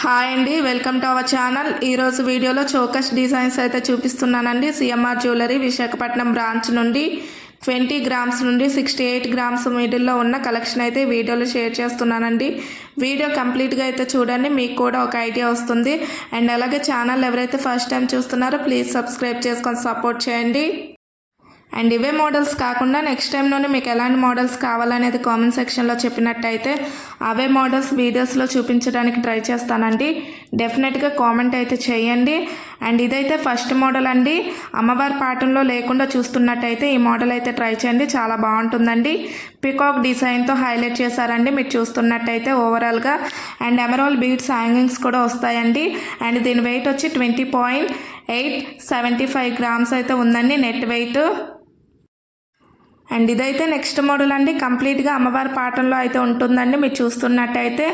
Hi అండి, welcome to our channel. ఈరోజు వీడియోలో చోకస్ డిజైన్స్ అయితే చూపిస్తున్నానండి. సిఎంఆర్ జ్యువెలరీ విశాఖపట్నం బ్రాంచ్ నుండి 20 గ్రామ్స్ నుండి 68 గ్రామ్స్ మిడిల్లో ఉన్న కలెక్షన్ అయితే వీడియోలో షేర్ చేస్తున్నానండి. వీడియో కంప్లీట్గా అయితే చూడండి, మీకు కూడా ఒక ఐడియా వస్తుంది. అండ్ అలాగే ఛానల్ ఎవరైతే ఫస్ట్ టైం చూస్తున్నారో ప్లీజ్ సబ్స్క్రైబ్ చేసుకొని సపోర్ట్ చేయండి. అండ్ ఇవే మోడల్స్ కాకుండా నెక్స్ట్ టైంలోనే మీకు ఎలాంటి మోడల్స్ కావాలనేది కామెంట్ సెక్షన్లో చెప్పినట్టయితే అవే మోడల్స్ వీడియోస్లో చూపించడానికి ట్రై చేస్తానండి. డెఫినెట్గా కామెంట్ అయితే చేయండి. అండ్ ఇదైతే ఫస్ట్ మోడల్ అండి. అమ్మవారి పాటంలో లేకుండా చూస్తున్నట్టయితే ఈ మోడల్ అయితే ట్రై చేయండి, చాలా బాగుంటుందండి. పికాక్ డిజైన్తో హైలైట్ చేశారండి మీరు చూస్తున్నట్టయితే ఓవరాల్గా. అండ్ ఎమరాల్డ్ బీడ్స్ హ్యాంగింగ్స్ కూడా వస్తాయండి. అండ్ దీని వెయిట్ వచ్చి 20.875 గ్రామ్స్ అయితే ఉందండి నెట్ వెయిట్. అండ్ ఇదైతే నెక్స్ట్ మోడల్ అండి. కంప్లీట్గా అమ్మవారి పాటంలో అయితే ఉంటుందండి మీరు చూస్తున్నట్టయితే.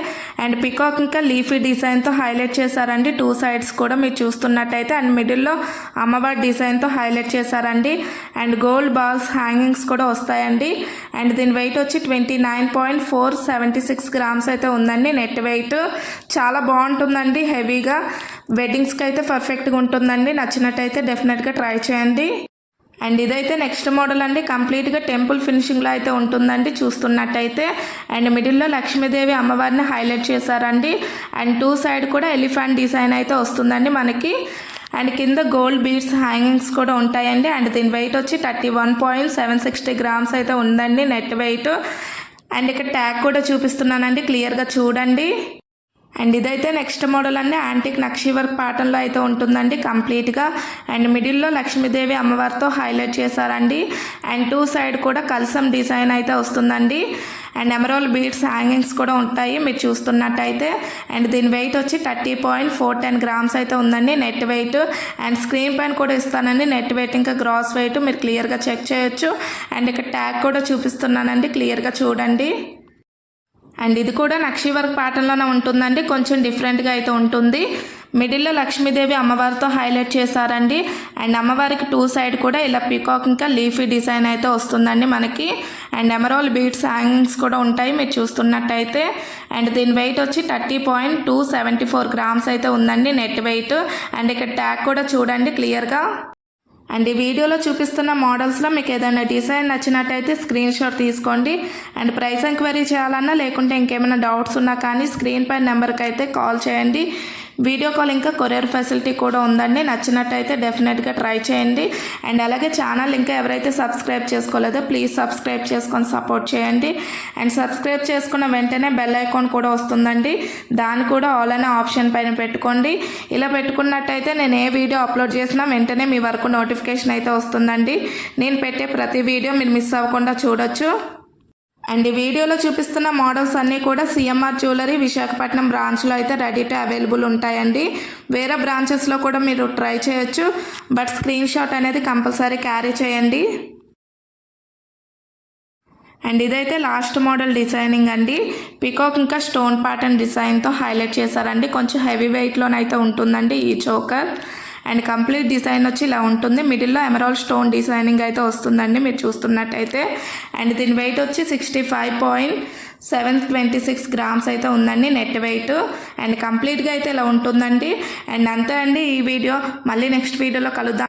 అండ్ పికాక్ ఇంకా లీఫీ డిజైన్తో హైలైట్ చేశారండి 2 సైడ్స్ కూడా మీరు చూస్తున్నట్టయితే. అండ్ మిడిల్లో అమ్మవారి డిజైన్తో హైలైట్ చేశారండి. అండ్ గోల్డ్ బాల్స్ హ్యాంగింగ్స్ కూడా వస్తాయండి. అండ్ దీని వెయిట్ వచ్చి 29.476 గ్రామ్స్ అయితే ఉందండి నెట్ వెయిట్. చాలా బాగుంటుందండి, హెవీగా వెడ్డింగ్స్కి అయితే పర్ఫెక్ట్గా ఉంటుందండి. నచ్చినట్టయితే డెఫినెట్గా ట్రై చేయండి. అండ్ ఇదైతే నెక్స్ట్ మోడల్ అండి. కంప్లీట్గా టెంపుల్ ఫినిషింగ్లో అయితే ఉంటుందండి చూస్తున్నట్టయితే. అండ్ మిడిల్లో లక్ష్మీదేవి అమ్మవారిని హైలైట్ చేశారండి. అండ్ 2 సైడ్ కూడా ఎలిఫెంట్ డిజైన్ అయితే వస్తుందండి మనకి. అండ్ కింద గోల్డ్ బీడ్స్ హ్యాంగింగ్స్ కూడా ఉంటాయండి. అండ్ దీని వెయిట్ వచ్చి 31.760 గ్రామ్స్ అయితే ఉందండి నెట్ వెయిట్. అండ్ ఇక్కడ ట్యాగ్ కూడా చూపిస్తున్నానండి, క్లియర్గా చూడండి. అండ్ ఇదైతే నెక్స్ట్ మోడల్ అండి. యాంటిక్ నక్షి వర్క్ ప్యాటర్న్లో అయితే ఉంటుందండి కంప్లీట్గా. అండ్ మిడిల్లో లక్ష్మీదేవి అమ్మవారితో హైలైట్ చేశారండి. అండ్ 2 సైడ్ కూడా కలసం డిజైన్ అయితే వస్తుందండి. అండ్ ఎమరాల్డ్ బీడ్స్ హ్యాంగింగ్స్ కూడా ఉంటాయి మీరు చూస్తున్నట్టయితే. అండ్ దీని వెయిట్ వచ్చి 30.410 గ్రామ్స్ అయితే ఉందండి నెట్ వెయిట్. అండ్ స్క్రీన్ పైన కూడా ఇస్తానండి నెట్ వెయిట్ ఇంకా గ్రాస్ వెయిట్ మీరు క్లియర్గా చెక్ చేయొచ్చు. అండ్ ఇక్కడ ట్యాగ్ కూడా చూపిస్తున్నానండి, క్లియర్గా చూడండి. అండ్ ఇది కూడా నక్షి వర్క్ ప్యాటర్న్లోనే ఉంటుందండి, కొంచెం డిఫరెంట్గా అయితే ఉంటుంది. మిడిల్లో లక్ష్మీదేవి అమ్మవారితో హైలైట్ చేశారండి. అండ్ అమ్మవారికి 2 సైడ్ కూడా ఇలా పీకాక్ ఇంకా లీఫీ డిజైన్ అయితే వస్తుందండి మనకి. అండ్ ఎమరాల్డ్ బీడ్స్ హ్యాంగింగ్స్ కూడా ఉంటాయి మీరు చూస్తున్నట్టయితే. అండ్ దీని వెయిట్ వచ్చి 30.274 గ్రామ్స్ అయితే ఉందండి నెట్ వెయిట్. అండ్ ఇక్కడ ట్యాగ్ కూడా చూడండి క్లియర్గా. అండ్ ఈ వీడియోలో చూపిస్తున్న మోడల్స్లో మీకు ఏదైనా డిజైన్ నచ్చినట్టయితే స్క్రీన్ షాట్ తీసుకోండి. అండ్ ప్రైస్ ఎంక్వైరీ చేయాలన్నా లేకుంటే ఇంకేమైనా డౌట్స్ ఉన్నా కానీ స్క్రీన్ పై నెంబర్కి అయితే కాల్ చేయండి. వీడియో కాల్ ఇంకా కొరియర్ ఫెసిలిటీ కూడా ఉందండి. నచ్చినట్టయితే డెఫినెట్గా ట్రై చేయండి. అండ్ అలాగే ఛానల్ ఇంకా ఎవరైతే సబ్స్క్రైబ్ చేసుకోలేదో ప్లీజ్ సబ్స్క్రైబ్ చేసుకొని సపోర్ట్ చేయండి. అండ్ సబ్స్క్రైబ్ చేసుకున్న వెంటనే బెల్ ఐకాన్ కూడా వస్తుందండి, దాన్ని కూడా ఆల్ అనే ఆప్షన్ పైన పెట్టుకోండి. ఇలా పెట్టుకున్నట్టయితే నేను ఏ వీడియో అప్లోడ్ చేసినా వెంటనే మీ వరకు నోటిఫికేషన్ అయితే వస్తుందండి. నేను పెట్టే ప్రతి వీడియో మీరు మిస్ అవ్వకుండా చూడొచ్చు. అండ్ ఈ వీడియోలో చూపిస్తున్న మోడల్స్ అన్నీ కూడా సిఎంఆర్ జ్యువెలరీ విశాఖపట్నం బ్రాంచ్లో అయితే రెడీ టు అవైలబుల్ ఉంటాయండి. వేరే బ్రాంచెస్లో కూడా మీరు ట్రై చేయొచ్చు, బట్ స్క్రీన్ షాట్ అనేది కంపల్సరీ క్యారీ చేయండి. అండ్ ఇదైతే లాస్ట్ మోడల్ డిజైనింగ్ అండి. పికాక్ ఇంకా స్టోన్ ప్యాటర్న్ డిజైన్తో హైలైట్ చేశారండి. కొంచెం హెవీ వెయిట్లోనైతే ఉంటుందండి ఈ చోకర్. అండ్ కంప్లీట్ డిజైన్ వచ్చి ఇలా ఉంటుంది. మిడిల్లో ఎమరాల్డ్ స్టోన్ డిజైనింగ్ అయితే వస్తుందండి మీరు చూస్తున్నట్టయితే. అండ్ దీని వెయిట్ వచ్చి 65.726 గ్రామ్స్ అయితే ఉందండి నెట్ వెయిట్. అండ్ కంప్లీట్గా అయితే ఇలా ఉంటుందండి. అండ్ అంతే అండి ఈ వీడియో. మళ్ళీ నెక్స్ట్ వీడియోలో కలుద్దాం.